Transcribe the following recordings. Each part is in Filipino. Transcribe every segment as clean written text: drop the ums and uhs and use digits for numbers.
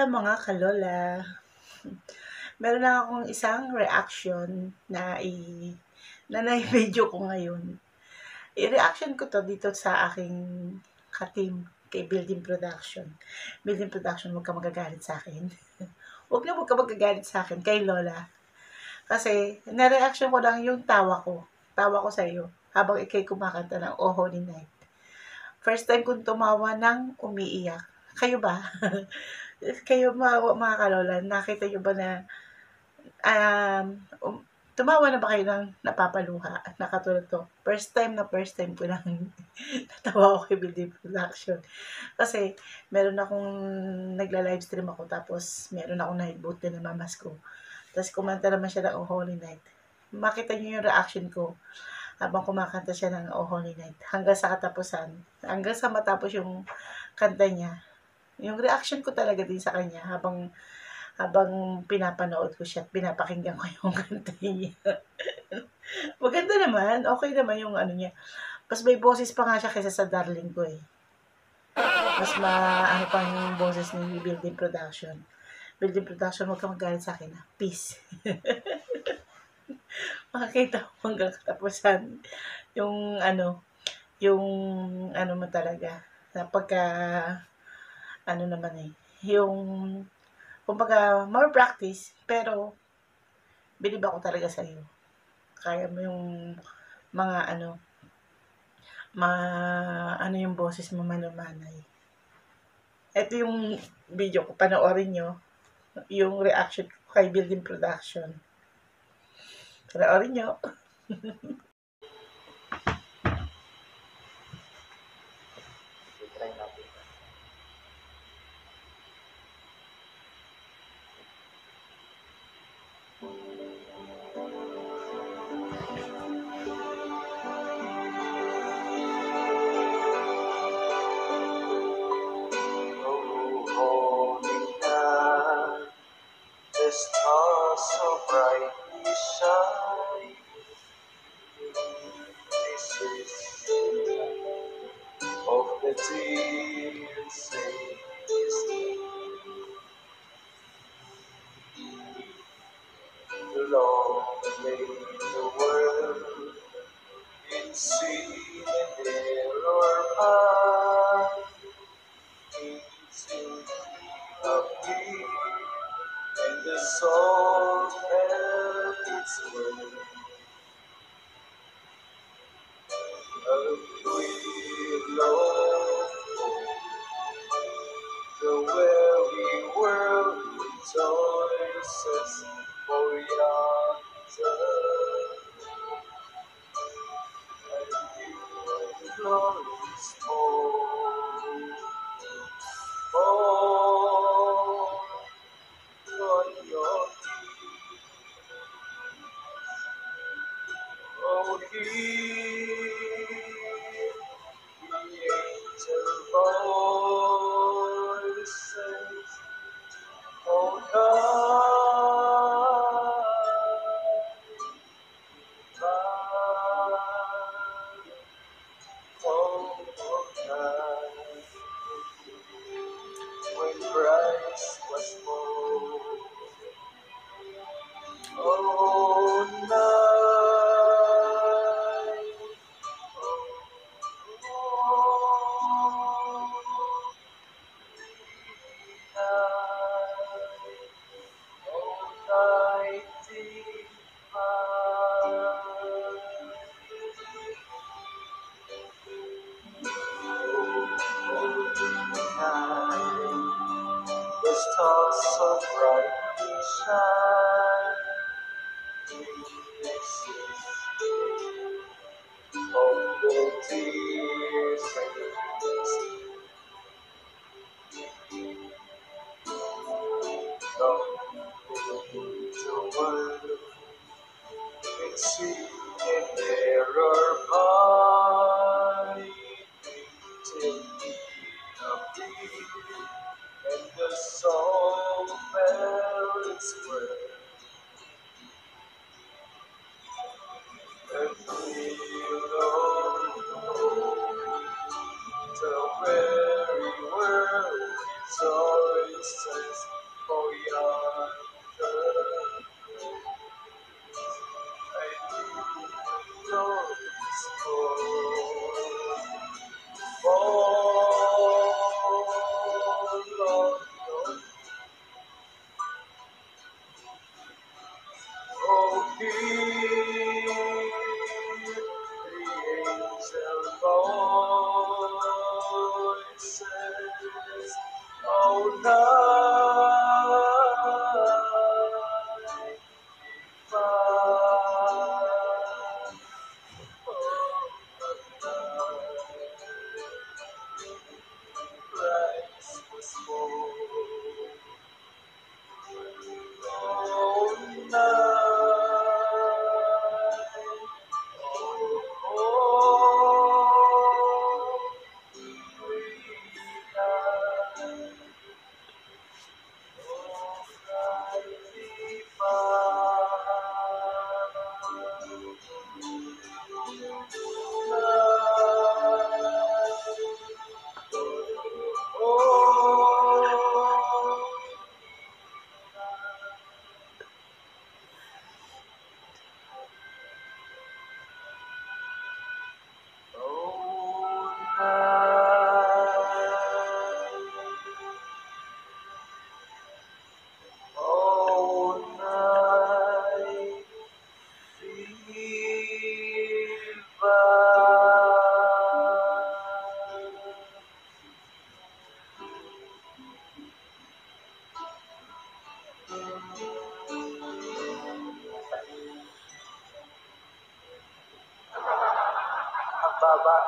mga kalola. Meron lang akong isang reaction na nai-video ko ngayon. I-reaction ko to dito sa aking ka-team kay Building Production. Building Production, huwag ka magagalit sa akin. Huwag ka magagalit sa akin kay Lola. Kasi, na-reaction ko lang yung tawa ko. Tawa ko sa iyo habang ikay kumakanta ng Oh Holy Night. First time kong tumawa ng umiiyak. Kayo ba? Kayo mga kalola, nakita nyo ba na tumawa na ba kayo ng napapaluha at nakatulog to? First time ko lang natawa ko kay Building Production. Kasi meron akong nagla-livestream ako tapos meron akong night boot din ng mamas ko. Tapos kumanta naman siya ng Oh Holy Night. Makita niyo yung reaction ko habang kumakanta siya ng Oh Holy Night. Hanggang sa katapusan. Hanggang sa matapos yung kanta niya. Yung reaction ko talaga din sa kanya habang pinapanood ko siya at pinapakinggan ko yung kanta niya. Maganda naman, okay naman yung ano niya. Mas may boses pa nga siya kaysa sa darling ko eh. Mas ano pa yung boses ni Building Production. Building Production, huwag kang magalit sa akin ha. Peace. Makakita mo hanggang katapusan yung mo talaga. Pagka naman eh, yung kumbaga more practice, pero believe ako talaga sa iyo. Kaya mo yung mga yung boses mo manumanay. Ito yung video ko, panoorin nyo yung reaction ko kay Building Production. Panoorin nyo. Try natin. The stars so brightly shine. This is of the dear Savior's name. The Lord made the world in sin and error pine. Easy of me. And the soul felt its way. We love the weary world rejoices for yonder. And you glorious home. On your feet. Oh, hear the angel voices. Oh, night, when Christ was born. Oh, night, night the stars so brightly shine. Witnesses of the dear Savior's come into the world and see and error by till me of thee and the soul felt its worth. And we know the very world rejoices mahaba.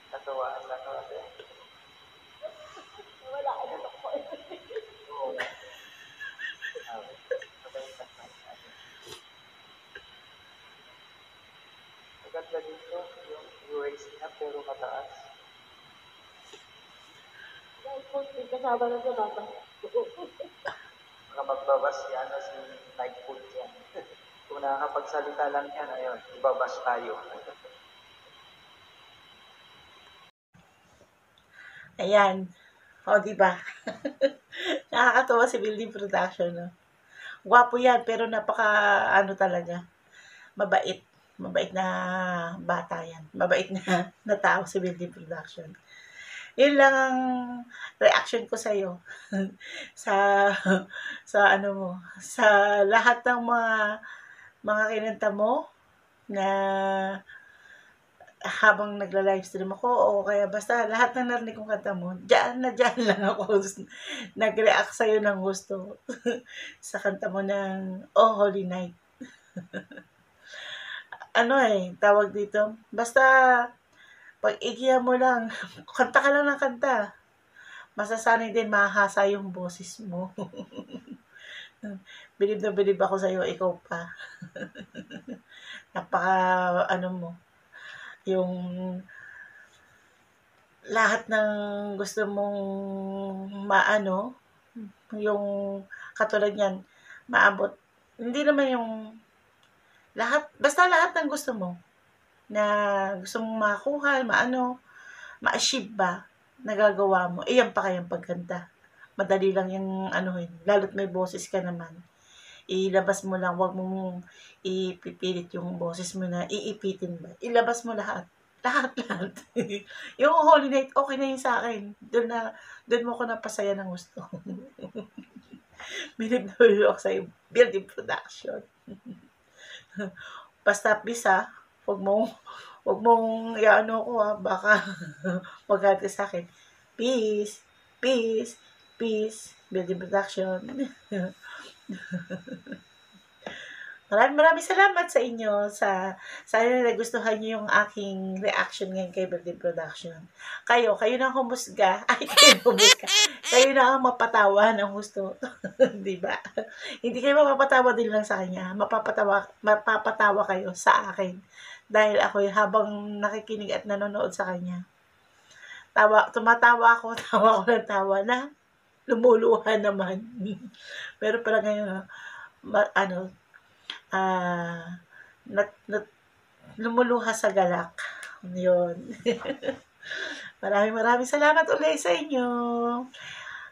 Katawaan lang natin. Wala ka na ako. Oo. Maganda dito yung UAC na pero mataas. Kasama na sa baba. Mga magbabas yan o si Nightfoot yan. Kung nakakapagsalita lang yan, ayun, ibabas tayo. Ayan. O, diba? Nakakatawa si building production, no? Gwapo yan, pero napaka, ano talaga, mabait. Mabait na bata yan. Mabait na tao si building production. Yun lang ang reaction ko sa'yo. sa, sa ano mo, sa lahat ng mga kinanta mo na habang nagla-livestream ako o kaya basta lahat ng narinig kong kanta mo, dyan lang ako nag-react sa'yo ng gusto sa kanta mo ng Oh Holy Night. Ano tawag dito, basta pag igiya mo lang, kanta ka lang ng kanta, masasanay din mahasa yung boses mo. Bilib na bilib ako sa'yo, ikaw pa. Napaka, ano mo, yung lahat ng gusto mong maano, yung katulad yan, maabot. Hindi naman yung lahat, basta lahat ng gusto mo na gusto mong makakuha, ma-achieve ba, nagagawa mo. Iyan pa kayang pagkanta. Madali lang yung lalo't may boses ka naman. Ilabas mo lang, wag mong ipipilit yung boses mo na iipitin ba. Ilabas mo lahat. Lahat. Yung Holy Night, okay na yun sa akin. Doon mo ko napasaya ng gusto. Bilib na bilib ako sa'yo. Building production. Basta please wag mong iano ko baka magagalit ka sa akin. Peace. Building production. Maraming salamat sa inyo. Sana nagustuhan niyo yung aking reaction ngayon kay Building Production. Kayo na ang humusga. Kayo na ang mapatawa ng gusto. Diba? Hindi kayo mapapatawa din lang sa kanya. Mapapatawa kayo sa akin. Dahil ako habang nakikinig at nanonood sa kanya. Tumatawa ako ng tawa na lumuluha naman. Pero pala ngayon, lumuluha sa galak. Yun. Maraming salamat ulit sa inyo.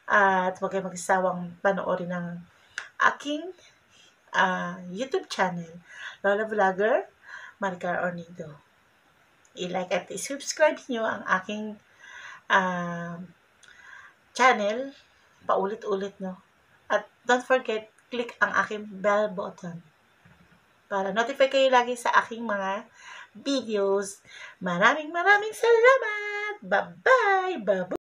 At huwag kayo magsawang panoorin ng aking YouTube channel, Lola Vlogger, Maricar Ornido. I-like at i-subscribe nyo ang aking channel, paulit-ulit, no? At don't forget, click ang aking bell button para notify kayo lagi sa aking mga videos. Maraming salamat! Bye-bye!